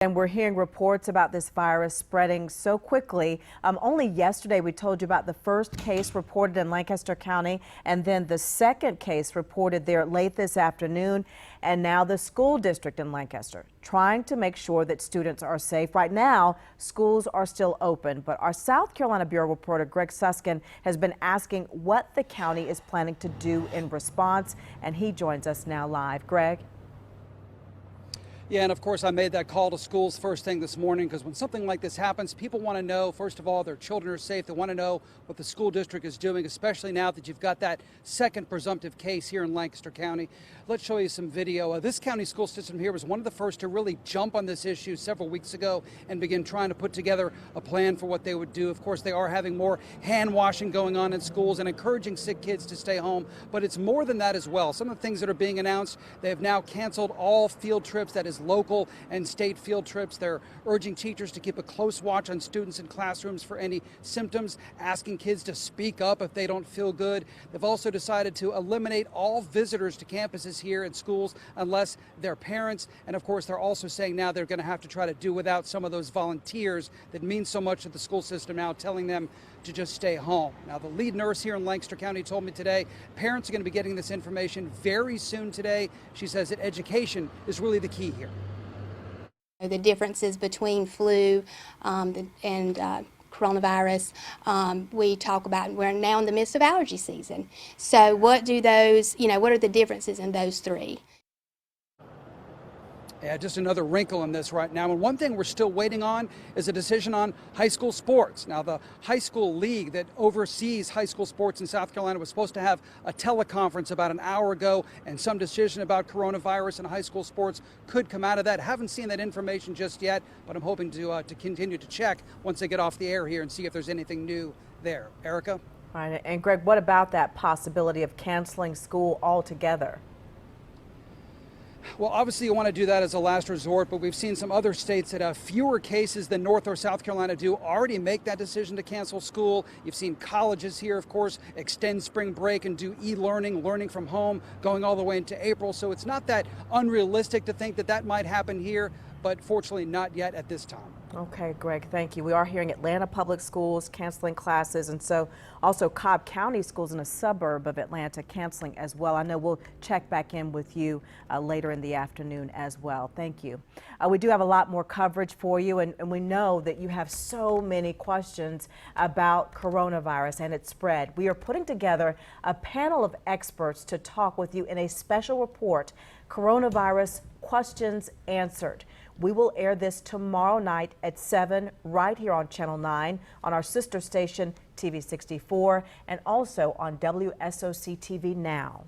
And we're hearing reports about this virus spreading so quickly. Only yesterday we told you about the first case reported in Lancaster County, and then the second case reported there late this afternoon. And now the school district in Lancaster trying to make sure that students are safe. Right now, schools are still open, but our South Carolina Bureau reporter Greg Suskin has been asking what the county is planning to do in response, and he joins us now live. Greg? Yeah, and of course I made that call to schools first thing this morning because when something like this happens, people want to know, first of all, their children are safe. They want to know what the school district is doing, especially now that you've got that second presumptive case here in Lancaster County. Let's show you some video. This county school system here was one of the first to really jump on this issue several weeks ago and begin trying to put together a plan for what they would do. Of course, they are having more hand washing going on in schools and encouraging sick kids to stay home, but it's more than that as well. Some of the things that are being announced, they have now canceled all field trips, that is local and state field trips. They're urging teachers to keep a close watch on students in classrooms for any symptoms, asking kids to speak up if they don't feel good. They've also decided to eliminate all visitors to campuses here in schools unless they're parents. And of course, they're also saying now they're going to have to try to do without some of those volunteers that mean so much to the school system now, telling them to just stay home. Now, the lead nurse here in Lancaster County told me today parents are going to be getting this information very soon today. She says that education is really the key here. The differences between flu and coronavirus, we talk about, we're now in the midst of allergy season. So what do those, what are the differences in those three? Yeah, just another wrinkle in this right now. And one thing we're still waiting on is a decision on high school sports. Now, the high school league that oversees high school sports in South Carolina was supposed to have a teleconference about an hour ago, and some decision about coronavirus and high school sports could come out of that. Haven't seen that information just yet, but I'm hoping to continue to check once they get off the air here and see if there's anything new there. Erica? All right, and Greg, what about that possibility of canceling school altogether? Well, obviously you want to do that as a last resort, but we've seen some other states that have fewer cases than North or South Carolina do already make that decision to cancel school. You've seen colleges here, of course, extend spring break and do e-learning, learning from home, going all the way into April. So it's not that unrealistic to think that that might happen here, but fortunately not yet at this time. Okay, Greg, thank you. We are hearing Atlanta Public Schools canceling classes, and so also Cobb County schools in a suburb of Atlanta canceling as well. I know we'll check back in with you later in the afternoon as well. Thank you. We do have a lot more coverage for you, and we know that you have so many questions about coronavirus and its spread. We are putting together a panel of experts to talk with you in a special report, Coronavirus Questions Answered. We will air this tomorrow night at 7 right here on Channel 9, on our sister station TV 64, and also on WSOC TV Now.